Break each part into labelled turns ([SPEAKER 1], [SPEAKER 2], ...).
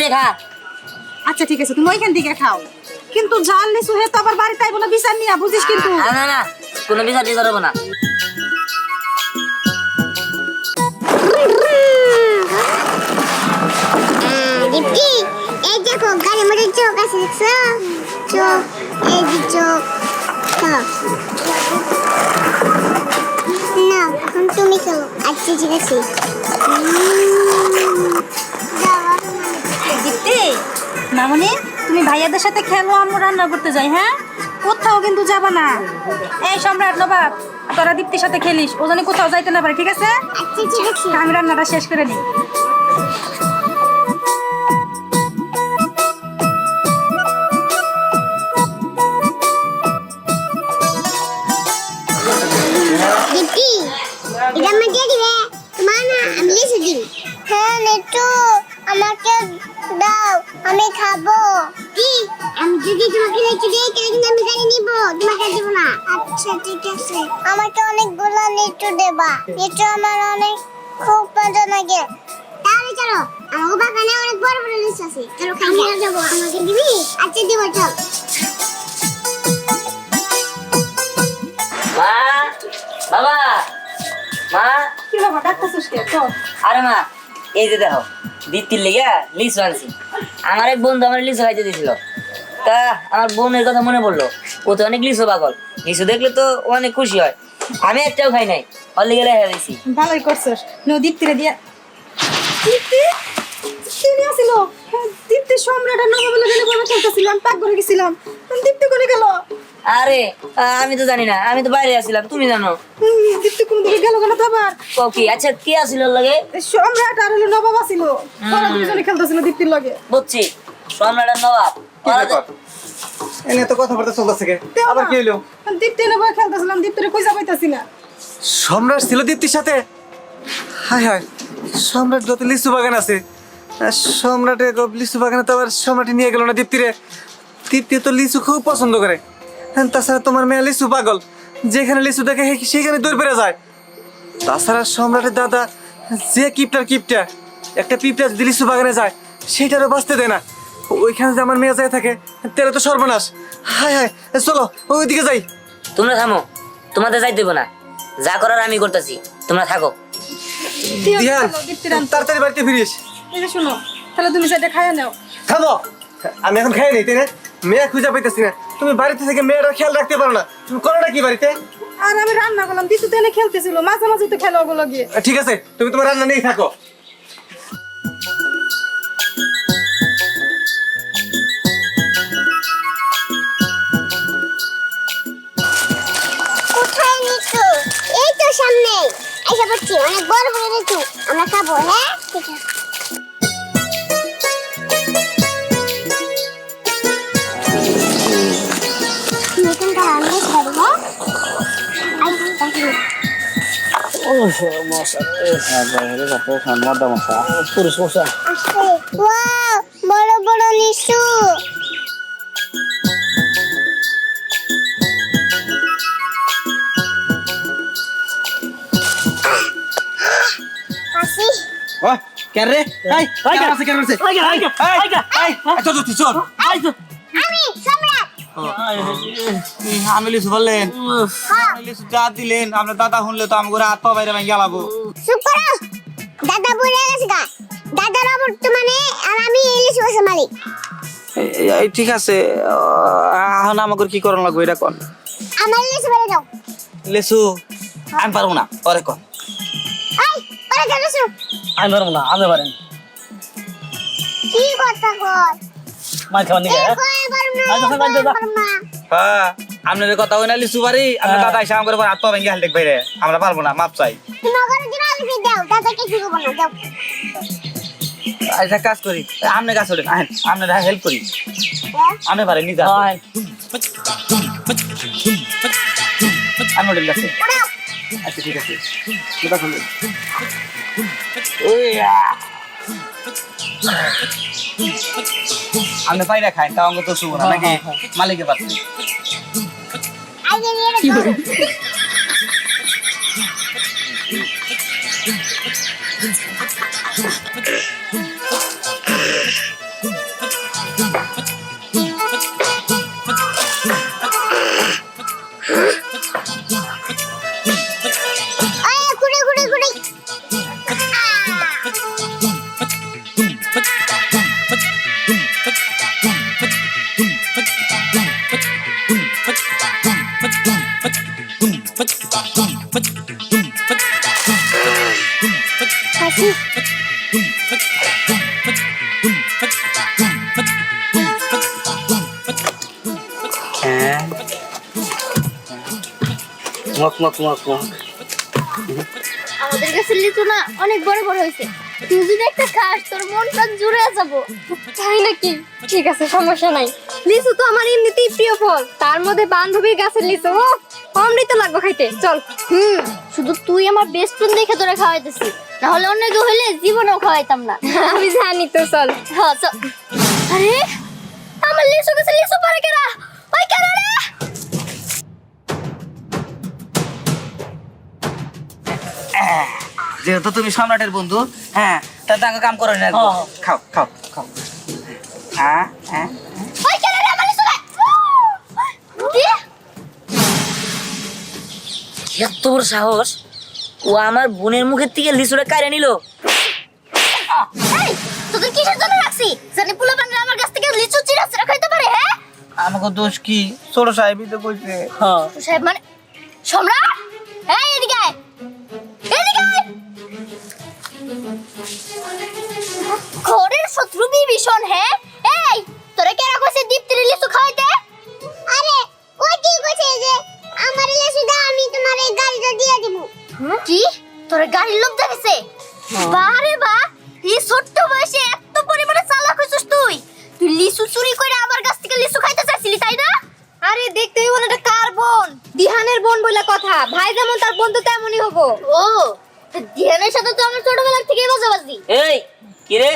[SPEAKER 1] দিয়ে খা।
[SPEAKER 2] আচ্ছা ঠিক আছে তুমি ওইখান থেকে খাও, কিন্তু জাল লিচু হে তো আবার বাড়িতে আইবো না বিচার নিয়া, বুঝিস কিন্তু।
[SPEAKER 1] না না কোনো বিচার টিচার হবো না।
[SPEAKER 3] দীপ্তি, এই দেখো গাড়ির মধ্যে চোখ আছে, দেখছো? চোখ, এই যে চোখ। না, এখন তুমি খেলো। আচ্ছা ঠিক আছে।
[SPEAKER 2] দীপ্তি, মামনি তুমি ভাইয়াদের সাথে খেলো, আমরা রান্না করতে যাই। হ্যাঁ, কোথাও কিন্তু যাবা না। এই সম্রাট, নবাব, তোরা দীপ্তির সাথে খেলিস, ও জানি কোথাও যাইতে না পারে, ঠিক আছে?
[SPEAKER 3] আচ্ছা ঠিক আছে।
[SPEAKER 2] আমি রান্নাটা শেষ করে নিই।
[SPEAKER 3] দীপ্তি, এটা আমার দিয়ে দিবে? তোমার না, আমি লিচু দিই। হ্যাঁ লিচু, আমাকে দাও, আমি খাবো। কি? আমি যদি তোমাকে লিচু দিই তাহলে কিন্তু আমি গাড়ি নিব, তোমাকে দেব না। আচ্ছা ঠিক আছে। আমাকে অনেকগুলো লিচু দেবা। লিচু আমার অনেক খুব মজা লাগে। তাহলে চলো, আমার বাগানে অনেক বড় বড় লিচু আছে, চলো খাই নিয়ে যাবো। আমাকে দিবি? আচ্ছা দিব, চল।
[SPEAKER 1] মা, বাবা, মা।
[SPEAKER 2] কি বাবা ডাকতেছিস কে? তো
[SPEAKER 1] আরে মা, এই যে দেখো দীপ্তির লেগে লিচু আনছি। আমার এক বন্ধু আমার লিচু খাইতে দিয়েছিল, তা আমার বোনের কথা মনে পড়লো। ও তো অনেক লিচু পাগল, লিচু দেখলে তো ও অনেক খুশি হয়। আমি একটাও খাই নাই, ওর লেগে রেখে দিয়েছি।
[SPEAKER 2] ভালোই করছিস। নো দীপ্তিরে দিয়া। দীপ্তি তিনি আসিল। দীপ্তি সম্রাটের নবাবের গেলে বলে খেলতেছিলাম, পাক করে গেছিলাম। দীপ্তি করে গেল।
[SPEAKER 1] আরে আমি তো জানি না, আমি তো বাইরে আছিলাম, তুমি জানো।
[SPEAKER 2] দীপ্তি কোন দিকে গেল কেন তো আবার?
[SPEAKER 1] ও কি, আচ্ছা কি আসিল ওর লাগে?
[SPEAKER 2] সম্রাট আর হলো নবাব আসিল, ওরা দুজনে খেলতেছিল দীপ্তির লগে।
[SPEAKER 1] বুঝছি, সম্রাট আর নবাব।
[SPEAKER 4] এনে তো কথাবার্তা চলতেছে কে? আবার কি হইলো?
[SPEAKER 2] দীপ্তি নবাব খেলতেছিলাম, দীপ্তিরে কইজা পাইতাছি না।
[SPEAKER 4] সম্রাট ছিল দীপ্তির সাথে? হায় হায়, সম্রাট যত লিচু বাগান আছে, সম্রাটের লিচু বাগানে তো আবার সম্রাটে নিয়ে গেল না দীপ্তিরে। দীপ্তি তো লিচু খুব পছন্দ করে। তাছাড়া তোমার মেয়ে লিচু পাগল, যেখানে লিচু দেখে সেখানে দৌড় পেরে যায়। তাছাড়া সম্রাটের দাদা যে কিপটা একটা পিঁপড়া যদি লিচু বাগানে যায় সেটারও বাঁচতে দেয় না। ওইখানে যে আমার মেয়ে যায় থাকে তাহলে তো সর্বনাশ। হায় হায়, চলো ওইদিকে যাই।
[SPEAKER 1] তোমরা থামো, তোমাদের যাইতে দেবো না, যা করার আমি করতেছি, তোমরা থাকো।
[SPEAKER 4] দিহান,
[SPEAKER 2] দীপ্তির আনতে।
[SPEAKER 4] তাড়াতাড়ি বাড়িতে ফিরিস।
[SPEAKER 2] এই যে শোনো, তাহলে তুমি সেটা খাইয়া নাও।
[SPEAKER 4] থামো, আমি এখন খাই নেই তাই না? মেয়ে খুঁজে পাইতেছি না। তুমি বাড়িতে থেকে মেয়েটার খেয়াল রাখতে পারো না। তুমি করোটা কি বাড়িতে?
[SPEAKER 2] আর আমি রান্না করলাম, দিতু তো এনে খেলতেছিল, মাঝে মাঝে তো খেলা ওগুলো গিয়ে।
[SPEAKER 4] ঠিক আছে, তুমি তোমার রান্না নিয়েই থাকো।
[SPEAKER 3] কোথায় লিচু? এই তো সামনে। আইসা পড়ছি, অনেক বড় বড় লিচু। আমরা খাবো, হ্যাঁ? ঠিক আছে। নতুন কার আমি খাবো, হ্যাঁ? আইসা দেখি। আসছে। ওয়াও, বড় বড় লিচু। আসি।
[SPEAKER 4] ওই কেন রে? এই কেন আছে কেন আছে? চল।
[SPEAKER 3] আমি সম্রাট।
[SPEAKER 4] আমি লিচু বললেন, লিচু যা দিলেন আপনার দাদা শুনলে তো আমাকে হাত পা বাইরে ভেঙে গেলাবো।
[SPEAKER 3] চুপ করো। দাদা বলে গেছে গা। দাদার বর্তমানে আর আমি এই লিচু গাছের মালিক।
[SPEAKER 4] ঠিক আছে, এখন আমাকে কি করার লাগবে এটা কন।
[SPEAKER 3] আমার লিচু বেড়ে যাও।
[SPEAKER 4] লিচু আমি পারবো না, পরে কন।
[SPEAKER 3] এই, পরে যাও লিচু।
[SPEAKER 4] আমি পারবো না, আমি পারেন।
[SPEAKER 3] কি কথা কয়?
[SPEAKER 4] মার খাওয়া নিকে। হ্যাঁ, আপনার কথা হই না লিচু বাড়ি, আপনার দাদা এসে আমাকে হাত পা ভেঙে হাল দেখবে রে। আমরা পারবো না, মাপ চাই। আচ্ছা কাজ করি, আপনি কাজ করেন, আপনার হেল্প করি। আপনি পারেন নিজে। আমি ওদের কাছে। আচ্ছা ঠিক আছে, আপনি পাইরা খাই তা অঙ্গ তো শুভ না নাকি? মালিকের পাচ্ছি। Mock mock mock mock.
[SPEAKER 3] আমাদের কাছে লিচু না অনেক বড় বড় হয়েছে, তুই যদি একটা খাস তোর মনটা জুড়ে যাবো।
[SPEAKER 5] তাই নাকি? ঠিক আছে, সমস্যা নাই। লিচু তো আমার এমনিতেই প্রিয় ফল, তার মধ্যে বান্ধবীর গাছের লিচু, ও অমৃত লাগবে খাইতে। চল।
[SPEAKER 3] শুধু তুই আমার বেস্ট ফ্রেন্ড দেখে তোরা খাওয়াইতেছিস, না হলে অন্য কেউ হইলে জীবনেও খাওয়াইতাম না।
[SPEAKER 5] আমি জানি তো, চল।
[SPEAKER 3] হ্যাঁ চল। আরে আমার লিচু গাছে লিচু পারে কেরা? ওই কেরা রে?
[SPEAKER 1] যেহেতু তুমি সম্রাটের বন্ধু, হ্যাঁ, তা তাকে কাম করো না। খাও খাও খাও। হ্যাঁ হ্যাঁ,
[SPEAKER 3] ওই কেরা রে আমার লিচু গাছ? কি?
[SPEAKER 1] এত বড় সাহস! ও আমার বোনের মুখের থেকে লিচুটা কাইরা নিল।
[SPEAKER 3] এই তোদের কিসের জন্য রাখছি? জানি পোলা বাংলা আমার কাছ থেকে লিচু চিরা চিরা খাইতে পারে? হ্যাঁ
[SPEAKER 1] আমাকে দোষ কি? ছোট সাহেবই তো কইছে।
[SPEAKER 3] সাহেব মানে সম্রাট, এই এদিকে আয়, এদিকে আয়। ঘরের শত্রু বিভীষণ, হ্যাঁ? এই তোরা কেরা কইছে দীপ্তির লিচু খাইতে? আরে ওই কি কইছে যে আমার লিচু দাও, আমি তোমার এই গাড়িটা দিয়ে দেব। কি তোর গাড়ির লোভ দেখেছে? বারে বা, এই ছোট্ট বয়সে এত পরিমাণে চালাক হইছিস তুই। তুই লিচু চুরি করে আমার কাছ থেকে লিচু খাইতে চাইছিলি, তাই না?
[SPEAKER 5] আরে দেখতেই বলে এটা কার বোন? দিহানের বোন বলে কথা, ভাই যেমন তার বোন তো তেমনই হবো।
[SPEAKER 3] ও ধ্যানের সাথে তো আমার ছোটবেলার থেকেই বাজাবাজি।
[SPEAKER 1] এই কি রে,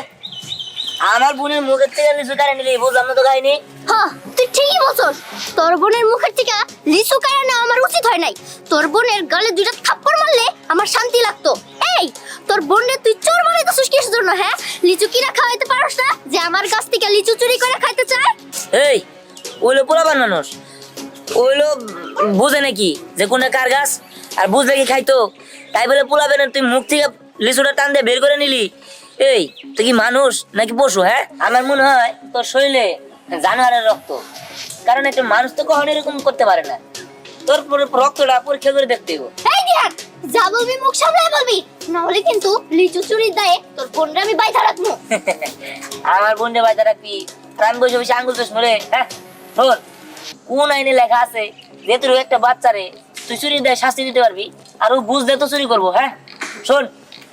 [SPEAKER 1] আমার বোনের মুখের থেকে লিচু কাইরা নিলি? বুঝলাম না তো কাহিনী।
[SPEAKER 3] হ্যাঁ তুই ঠিকই বলছস, তোর বোনের মুখের থেকে লিচু কাইরা নেওয়া আমার উচিত হয় নাই। তোর বোনের গালে দুইটা থাপ্পড় মারলে আমার শান্তি লাগতো। এই তোর বোনের তুই চোর বানাইতেছিস কিসের জন্য? হ্যাঁ, লিচু কিনা খাওয়াইতে পারস না যে আমার কাছ থেকে লিচু চুরি করে খাইতে চায়?
[SPEAKER 1] এই ওইলো পোলাপান মানুষ, ওইলো বুঝে নাকি যে কোনটা কার গাছ? আর বুঝলে কি খাইতো? তাই বলে পোলাবেন তুই মুখ থেকে লিচুটা টান দিয়ে বের করে নিলি? এই তুই কি মানুষ নাকি পশু? হ্যাঁ, আমার মনে হয় তোর শরীরে জানোয়ারের রক্ত, কারণ একটা মানুষ তো কখনো এরকম করতে পারে না। তোর রক্তটা পরীক্ষা করে দেখতে হবে।
[SPEAKER 3] এই দেখ, যা বলবি মুখ সামলায় বলবি, না হলে কিন্তু লিচু চুরির দায়ে তোর বোনরে আমি বাইধা রাখবো।
[SPEAKER 1] আমার বোনরে বাইতে রাখবি? প্রাণ বসে বসে আঙ্গুল চোষ মরে? হ্যাঁ শোন, কোন আইনে লেখা আছে যে তোর একটা বাচ্চারে তুই চুরি দেয় শাস্তি দিতে পারবি, আর ও বুঝ দেয় তো চুরি করবো? হ্যাঁ শোন,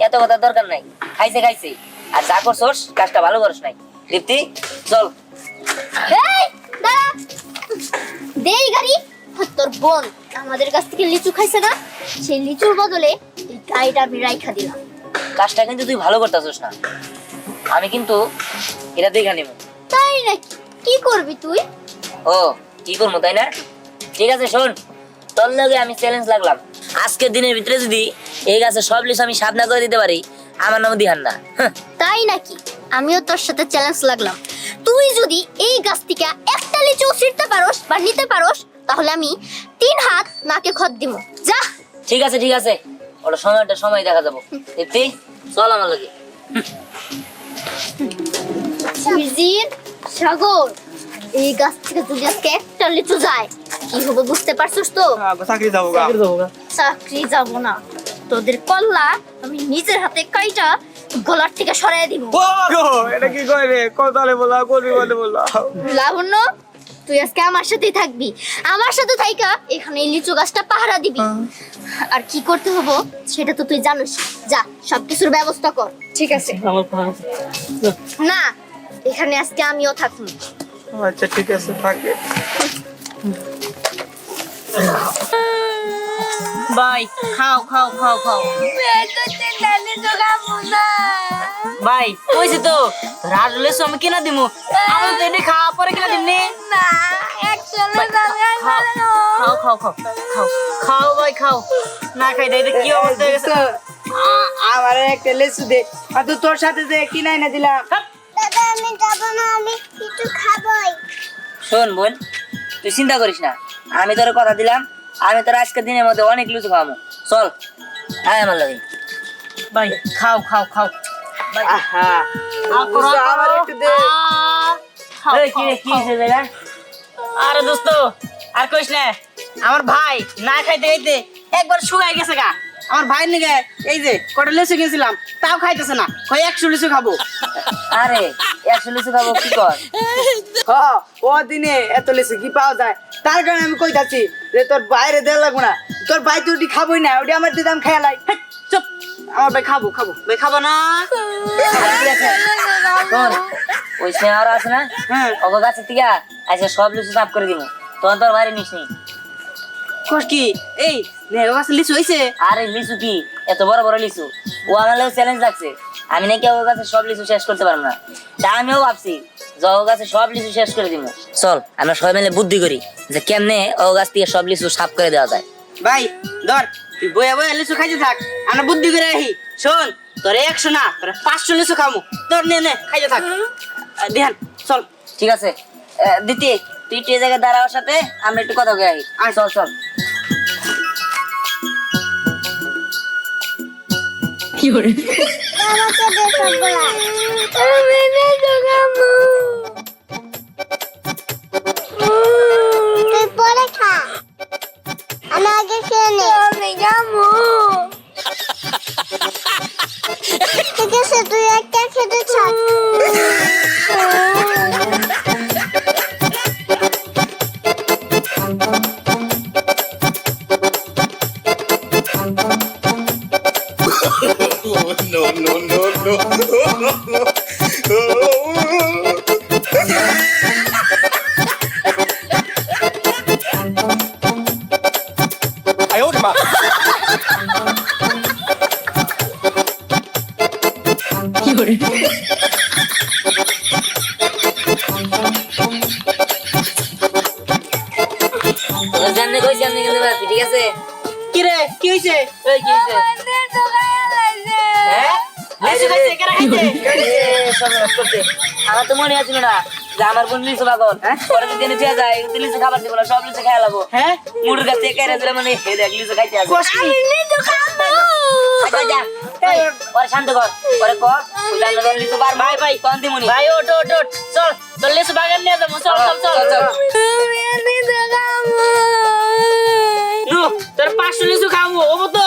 [SPEAKER 1] এত কথা দরকার নাই। খাইছে খাইছে, আর যা করছোস কাজটা ভালো করস নাই। দীপ্তি চল।
[SPEAKER 3] এই দাঁড়া, দেই গাড়ি। তোর বোন আমাদের কাছ থেকে লিচু খাইছে না, সেই লিচুর বদলে এই গাড়িটা আমি রাইখা দিলাম।
[SPEAKER 1] কাজটা কিন্তু তুই ভালো করতেছিস না, আমি কিন্তু এটা দেখে নেব।
[SPEAKER 3] তাই নাকি? কি করবি তুই?
[SPEAKER 1] ও কি করবো তাই না? ঠিক আছে শোন, তোর লগে আমি চ্যালেঞ্জ লাগলাম, আজকের দিনের ভিতরে যদি এই গাছে সব লিচু আমি সাবনা করে দিতে পারি, আমার নাম দিহান না।
[SPEAKER 3] তাই নাকি? আমিও তোর সাথে চ্যালেঞ্জ লাগলাম, তুই যদি এই গাছ থেকে একটা লিচু ছিঁড়তে পারোস বা নিতে পারোস, তাহলে আমি 3 হাত নাকে খত দিব। যা।
[SPEAKER 1] ঠিক আছে ঠিক আছে, ওটা সময় দেখা যাবো। দীপ্তি চল আমার লগে।
[SPEAKER 3] মির্জির সাগর, এই গাছ থেকে যদি আজকে একটা লিচু যায়, কি হবে বুঝতে পারছিস তো?
[SPEAKER 4] চাকরি যাবো গা।
[SPEAKER 3] চাকরি যাব না, তোদের কল্লা আমি নিজের হাতে কাইটা গলার থেকে সরাই দিব।
[SPEAKER 4] ও গো, এটা কি কই রে? কোতালে বলা, করবি বলে বলা।
[SPEAKER 3] লাবণ্য, তুই আজকে আমার সাথেই থাকবি, আমার সাথে থাইকা এখানে এই লিচু গাছটা পাহারা দিবি। আর কি করতে হবে সেটা তো তুই জানিস, যা সবকিছুর ব্যবস্থা কর।
[SPEAKER 5] ঠিক আছে।
[SPEAKER 3] না, এখানে আজকে আমিও থাকবো।
[SPEAKER 4] আচ্ছা ঠিক আছে, থাকে।
[SPEAKER 1] ভাই খাও খাও খাও খাও। ভাই কইছি তো রাজ লেসু আমি কিনা দিমু, আমি তো এনে খাওয়া পরে কিনা দিমনি। খাও খাও খাও খাও খাও ভাই খাও, না খাই দেয় কি অবস্থা হয়ে গেছে।
[SPEAKER 6] আমার একটা লেসু দে, আর তো তোর সাথে যে কিনাই না দিলাম।
[SPEAKER 3] দাদা আমি যাব না, আমি কিছু খাবই।
[SPEAKER 1] শোন বোন, তুই চিন্তা করিস না, আমি তোর কথা দিলাম, আমি তোর আজকের দিনের মধ্যে অনেক লিচু খাওয়াবো। চল আয় আমার লগে। ভাই খাও খাও খাও।
[SPEAKER 6] আহা, আমার একটু দে।
[SPEAKER 1] এই কি রে, কি হয়েছে জায়গা?
[SPEAKER 6] আরে দোস্ত, আর কইস না, আমার ভাই না খাইতে খাইতে একবার শুকাই গেছে গা। আমার ভাই নিগে এই যে কটা লেসু গেছিলাম, তাও খাইতেছে না, কই 100 লিচু খাবো।
[SPEAKER 1] আরে 100 লিচু খাবো কি কর?
[SPEAKER 6] হ্যাঁ ও দিনে এত লিচু কি পাওয়া যায় তার কারণে আমি কইতাছি যে তোর বাইরে দেওয়া লাগবো না, তোর ভাই তো ওটি খাবোই না, ওটি আমার দিদাম খেয়ালাই। চুপ, আমার ভাই খাবো ভাই খাবো না।
[SPEAKER 1] ঠিক আছে শোন, ওই স্নেহারা আছে না,
[SPEAKER 6] হ্যাঁ
[SPEAKER 1] ওগো গাছের থেকে আচ্ছা সব লিচু সাফ করে দিব, তোর বাইরে নিস নি।
[SPEAKER 6] কস কি এই নেগো গাছে লিচু হইছে?
[SPEAKER 1] আরে লিচু কি এত বড় বড় লিচু, ও আমার চ্যালেঞ্জ লাগছে, আমি নাকি ওর কাছে সব লিচু শেষ করতে পারবো না। তা আমিও ভাবছি যে ওর কাছে সব লিচু শেষ করে দিব। চল আমরা সবাই মিলে বুদ্ধি করি যে কেমনে ও গাছ থেকে সব লিচু সাফ করে দেওয়া যায়।
[SPEAKER 6] ভাই ধর তুই বয়া বয়া লিচু খাইতে থাক, আমরা বুদ্ধি করে রাখি। শোন তোর 100 না তোর 500 লিচু খামু, তোর নে খাইতে থাক। ধ্যান চল।
[SPEAKER 1] ঠিক আছে দিতি, তুই একটু এই জায়গায় দাঁড়াওয়ার সাথে আমরা একটু কথা বলে আসি। চল চল।
[SPEAKER 3] আমাকে দে সবগুলা। তুই পরে খা, আমি আগে খেয়ে নে। ঠিক আছে তুই একটা খেতে থাক।
[SPEAKER 1] জানলে কই জানলে কিন্তু বাকি ঠিক আছে।
[SPEAKER 6] কি রে কি হইছে?
[SPEAKER 1] এই কি হইছে? হ্যাঁ
[SPEAKER 6] লিচু খাইছে কেরা খাইছে?
[SPEAKER 1] সর্বনাশ করছে। আমার তো মনে আছিল না যে আমার বোন লিচু পাগল, পরে যদি এনে চেয়ে যায় ওই লিচু খাবার দিব না, সব লিচু খাই লাগবো।
[SPEAKER 6] হ্যাঁ
[SPEAKER 1] মুড়ুর কাছে কেড়ে দিলে মানে হে দেখ লিচু খাইতে আসে।
[SPEAKER 6] কস কি?
[SPEAKER 1] আচ্ছা, যা পরে শান্ত কর, পরে কর জানলে লিচু পারবো।
[SPEAKER 6] ভাই ভাই
[SPEAKER 1] কোন দিমুনি
[SPEAKER 6] ভাই ওঠ চল, তোর লিচু বাগান নিয়ে যাবো। চল নু তোর 500 লিচু খাবো ওবো তো।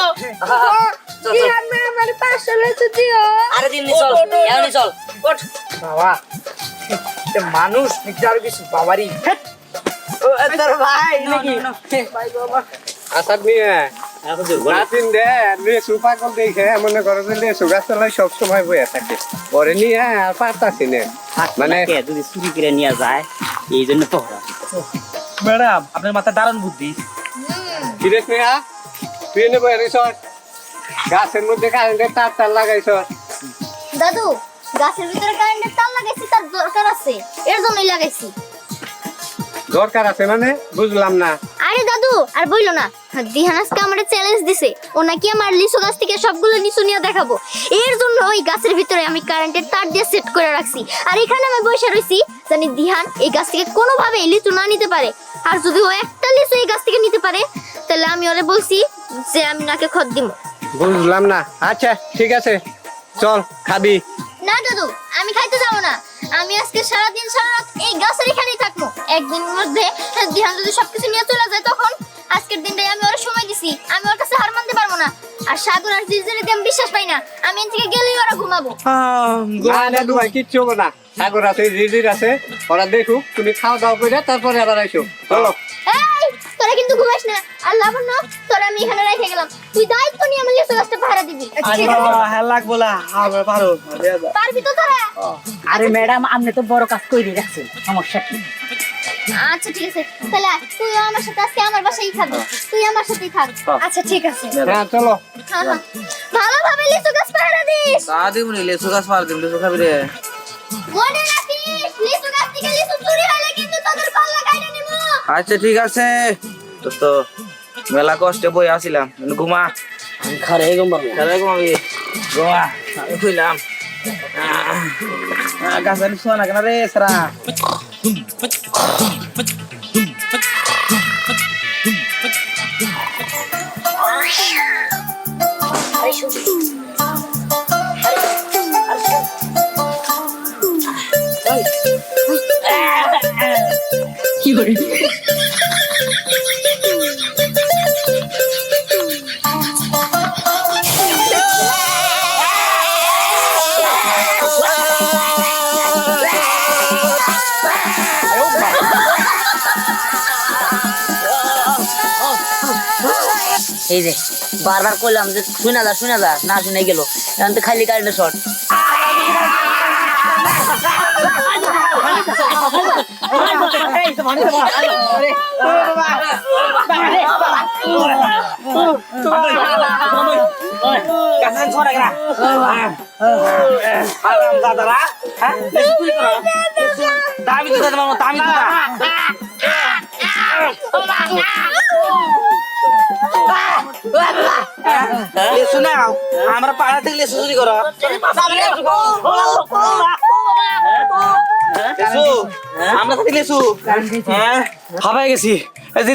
[SPEAKER 1] আরে দিন চল, এমনি চল।
[SPEAKER 6] ওঠ বাবা, মানুষ নিচার কিছু বাবারই। ও তোর ভাই নাকি? ভাই বাবা
[SPEAKER 7] আসাদ নিয়ে নাতিন দে লিচু পাগল দেখে মনে করো যে লিচু গাছ তলায় সব সময় বয়ে থাকে, পরে নিয়ে আর পারতাছি না মানে
[SPEAKER 6] যদি চুরি করে নিয়ে যায় এই জন্য তো। ম্যাডাম আপনার মাথা দারুণ বুদ্ধি।
[SPEAKER 7] কিরে স্নেহা তুই এনে বয়ে রেছ গাছের মধ্যে কারেন্টের তার লাগাইছ?
[SPEAKER 3] দাদু গাছের ভিতরে কারেন্টের তার লাগাইছি, তার দরকার আছে, এর জন্যই লাগাইছি।
[SPEAKER 7] দরকার আছে মানে বুঝলাম না।
[SPEAKER 3] আরে দাদু আর বইলো না, দিহান আজকে আমারে চ্যালেঞ্জ দিছে, ও নাকি আমার লিচু গাছ থেকে সবগুলো লিচু নিয়ে দেখাবো। এর জন্য ওই গাছের ভিতরে আমি কারেন্টের তার দিয়ে সেট করে রাখছি, আর এখানে আমি বসে রইছি জানি দিহান এই গাছ থেকে কোনোভাবে লিচু না নিতে পারে। আর যদি ও একটা লিচু এই গাছ থেকে নিতে পারে তাহলে আমি ওরে বলছি যে আমি নাকে খত দিব।
[SPEAKER 7] বুঝলাম না। আচ্ছা ঠিক আছে চল খাবি।
[SPEAKER 3] না দাদু আমি খাইতে যাবো না, আমি আজকে সারাদিন সারা রাত এই গাছের এখানেই থাকবো। একদিনের মধ্যে দিহান যদি সবকিছু নিয়ে চলে যায় তখন আজকের দিনটাই আমি ওর সময় দিছি, আমি ওর কাছে হার মানতে পারবো না। আর সাগর আর জিজের আমি বিশ্বাস পাই না, আমি এখান থেকে গেলেই ওরা ঘুমাবো।
[SPEAKER 7] না না তোমার কিচ্ছু হবে না, সাগর আছে রিজির আছে, ওরা দেখুক, তুমি খাওয়া দাওয়া করে তারপরে আবার আইসো। চলো।
[SPEAKER 3] এই তোরা কিন্তু ঘুমাস না, আল্লাহ না তোরা আমি এখানে রেখে গেলাম, তুই দায়িত্ব নিয়ে আমার লিচু গাছটা ভাড়া দিবি।
[SPEAKER 6] হ্যাঁ লাগবো না, আমরা পারো।
[SPEAKER 3] পারবি তো তোরা?
[SPEAKER 6] আরে ম্যাডাম আপনি তো বড় কাজ করে রাখছেন, সমস্যা কি?
[SPEAKER 3] আচ্ছা ঠিক আছে, তাহলে তুই আমার সাথে আজকে আমার বাসায় থাকবি, তুই আমার সাথেই থাক।
[SPEAKER 2] আচ্ছা ঠিক আছে।
[SPEAKER 7] হ্যাঁ চলো।
[SPEAKER 3] হ্যাঁ হ্যাঁ ভালোভাবে লিচু গাছ পাহারা দিস।
[SPEAKER 1] দিমুনি লিচু গাছ পার দিম, লিচু খাবি রে।
[SPEAKER 3] মনে রাখিস লিচু গাছ থেকে লিচু চুরি হলে কিন্তু তোদের কল্লা কাইটা নিব।
[SPEAKER 8] আচ্ছা ঠিক আছে, তো মেলা কষ্টে বই আসিলাম, ঘুমা।
[SPEAKER 1] ঘরে ঘুমাবো।
[SPEAKER 8] তাহলে ঘুমাবি, ঘুমা। আমি খুইলাম গাছের শোনা কেন রে সারা।
[SPEAKER 1] এই যে বারবার কইলাম যে শুনে যা না শুনে গেল এখন তো খালি কারেন্টের শর্ট
[SPEAKER 8] আমরা পাড়া থেকে লেসু চুরি করো আমরা সাথে লেসু হাবাই গেছি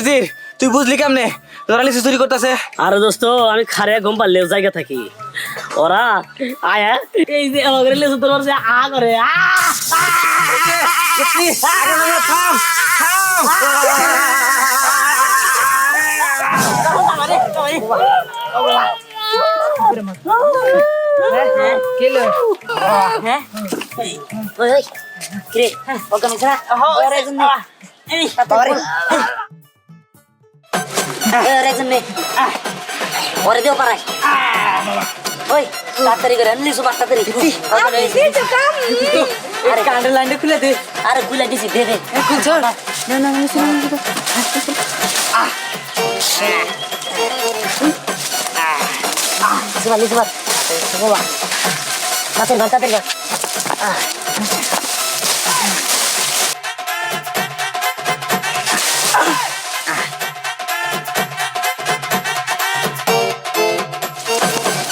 [SPEAKER 8] জির তুই বুঝলি কেমনে তোরা লেসু চুরি করতেছে
[SPEAKER 9] আরে দোস্ত আমি খারে ঘুম পারলেও জায়গা থাকি ওরা আয়া এই যে আমাদের লেসু তোর যে আ করে
[SPEAKER 1] ওরে দেও পারাই ওই তাড়াতাড়ি করে লিসু বাস তাড়াতাড়ি
[SPEAKER 6] আরে কান্ডের লাইনটা খুলে দে
[SPEAKER 1] আরে খুলে দিছি দে দে
[SPEAKER 6] খুলছো না
[SPEAKER 1] লিসু বাস তাড়াতাড়ি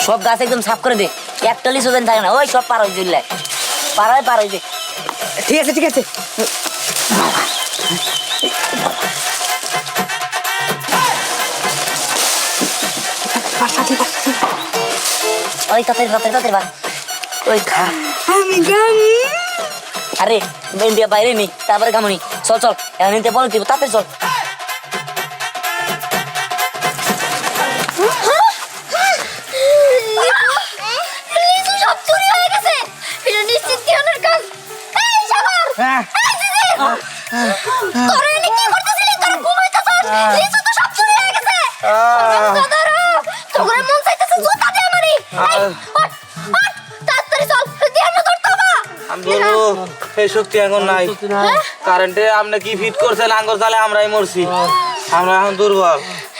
[SPEAKER 1] সব গাছ একদম সাফ করে দে একটা লিচু দেন থাকে না ওই সব পার হয়ে যাই পার হয়ে যায়
[SPEAKER 6] ঠিক আছে
[SPEAKER 1] ওই তাড়াতাড়ি বা ওই খা আরে ইন্ডিয়া বাইরে নি তারপরে কামনি চল এখন নিতে বলে দিব তাড়াতাড়ি চল
[SPEAKER 5] লিচু সব চুরি হয়ে গেছে এটা নিশ্চিত ধ্যানের কাজ এই শাবার এই দিদি তোরা এনে কি করতেছিলি তোরা ঘুমাইতেছস লিচু তো সব চুরি হয়ে গেছে দাদারা তোরা মন চাইতেছে জুতা দে আমারে তাড়াতাড়ি চল ধ্যান ধরতে হবে
[SPEAKER 8] আমি বলবো সেই শক্তি এখন নাই কারেন্টে আপনি কি ফিট করছেন আঙ্গুর চালে আমরাই মরছি আমরা এখন দুর্বল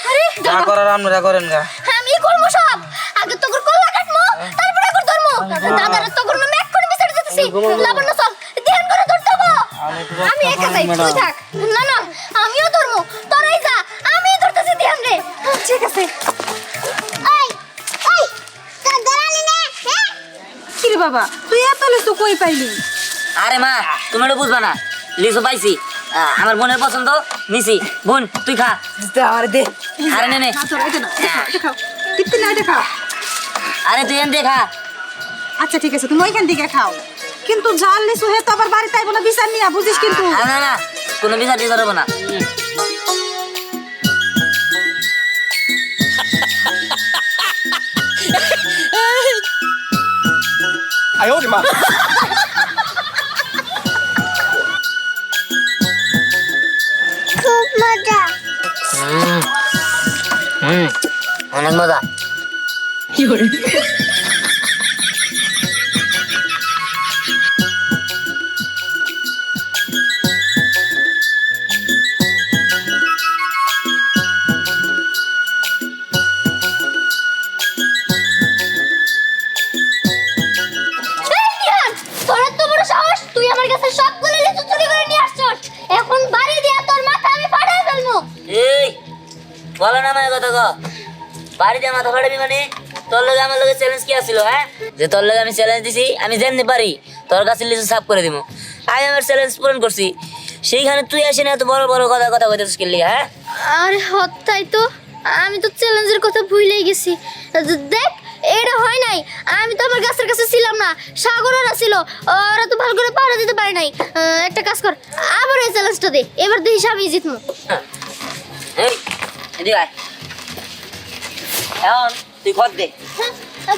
[SPEAKER 5] আরে
[SPEAKER 8] যা করার আপনারা করেন গা
[SPEAKER 5] আমি করব সব আগে তোর কল্লা কাটমু তারপরে কর ধরমু দাদারা তোর নামে এক করে বিচার দিতেছি লাবণ্য চল ধ্যান করে ধরতে হবে আমি একা যাই তুই থাক না আমিও ধরমু তোরাই যা আমি ধরতেছি ধ্যান রে ঠিক আছে
[SPEAKER 3] এই তোর ধরালি না হ্যাঁ
[SPEAKER 2] কি রে বাবা তুই এত লিচু কই পাইলি
[SPEAKER 1] আরে মা তুমি এটা বুঝবা না লিচু পাইছি আমার বোনের পছন্দ নিছি বোন তুই খা
[SPEAKER 6] আরে দে
[SPEAKER 1] আরে নে
[SPEAKER 2] না তোর এটা না এটা খাও তৃপ্তি না এটা খাও
[SPEAKER 1] আরে তুই এনে খা
[SPEAKER 2] আচ্ছা ঠিক আছে তুমি ওইখান থেকে খাও কিন্তু জাল লিচু হে তো আবার বাড়িতে আইবো না বিচার নিয়া বুঝিস কিন্তু
[SPEAKER 1] না কোনো বিচার টিচার হবো না
[SPEAKER 3] খুব মজা
[SPEAKER 1] অনেক মজা
[SPEAKER 5] এই ধ্যান তোর তো বড় সাহস তুই আমার কাছে সবগুলো লিচু চুরি করে নিয়ে আসছস এখন বাড়ি দিয়া তোর মাথা আমি ফাটাই ফেলবো
[SPEAKER 1] এই বলো না মায়ের কথা গো বাড়িতে মাথা ফাটাবি মানে তোর লগে আমার লগে চ্যালেঞ্জ কি আছিল হ্যাঁ যে তোর লগে আমি চ্যালেঞ্জ দিছি আমি জানতে পারি তোর কাছে লিচু সাফ করে দিব আমি আমার চ্যালেঞ্জ পূরণ করছি সেইখানে তুই আসে না এত বড় বড় কথা কইতেছিস কি লিগা হ্যাঁ
[SPEAKER 5] আরে হত্যাই তো আমি তো চ্যালেঞ্জের কথা ভুলেই গেছি দেখ এটা হয় নাই আমি তো আমার গাছের কাছে ছিলাম না সাগররা ছিল ওরা তো ভালো করে পাড়া দিতে পারে নাই একটা কাজ কর আবার এই চ্যালেঞ্জটা দে এবার দেখিস আমি জিতবো
[SPEAKER 1] এই এদিকে আয় এখন তুই খদ দে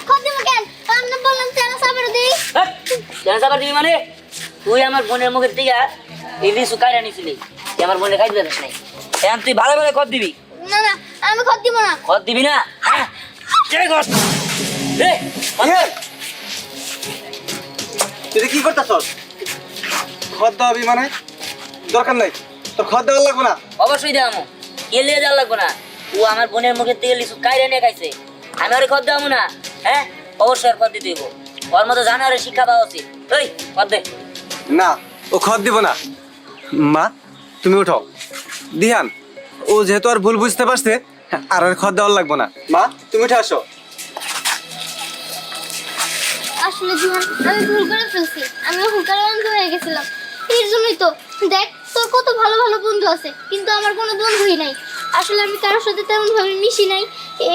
[SPEAKER 5] কত দিব কেন আমি বললাম চ্যালেঞ্জ আবার দেই
[SPEAKER 1] চ্যালেঞ্জ আবার দিবি মানে তুই আমার বোনের মুখের থেকে এই লিচু কাইরা নিছিলি তুই আমার বোনের খাইতে পারিস নাই এখন তুই ভালো ভালো খদ দিবি
[SPEAKER 5] না না আমি খত দিব না।
[SPEAKER 1] খত দিবি না? হ্যাঁ কে খত দে
[SPEAKER 4] তুই কি করতেছস? খদ দাবি মানে দরকার নাই, তোর খদ দেওয়ার লাগবে না।
[SPEAKER 1] অবশ্যই দেওয়ামো, এলিয়ে যাওয়া লাগবো না। ও আমার বোনের মুখের থেকে লিচু কাইরে নিয়ে খাইছে, আমি ওরে খত দেওয়ামো না? হ্যাঁ অবশ্যই আর খত দিতে হইব, ওর মতো জানারে শিক্ষা পাওয়া উচিত। ওই খত দে।
[SPEAKER 4] না, ও খদ দিব না। মা তুমি উঠো। দিহান, ও যেহেতু আর ভুল বুঝতে পারছে, আর খদ দেওয়ার লাগবে না। মা তুমি উঠে আসো।
[SPEAKER 5] আসলে জিহান আমি ভুল করে ফেলছি, আমি হুকার অন্ধ হয়ে গেছিলাম। এর জন্যই তো দেখ তোর কত ভালো ভালো বন্ধু আছে, কিন্তু আমার কোনো বন্ধুই নাই। আসলে আমি কারোর সাথে তেমন ভাবে মিশি নাই,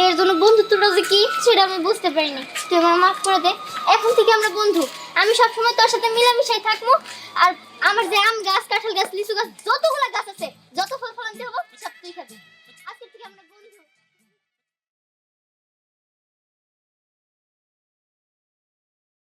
[SPEAKER 5] এর জন্য বন্ধুত্বটা যে কি সেটা আমি বুঝতে পারিনি। তুই আমার মাফ করে দে, এখন থেকে আমরা বন্ধু। আমি সবসময় তোর সাথে মিলামিশাই থাকবো। আর আমার যে আম গাছ, কাঁঠাল গাছ, লিচু গাছ, যতগুলা গাছ আছে, যত ফল ফলান্তি হবে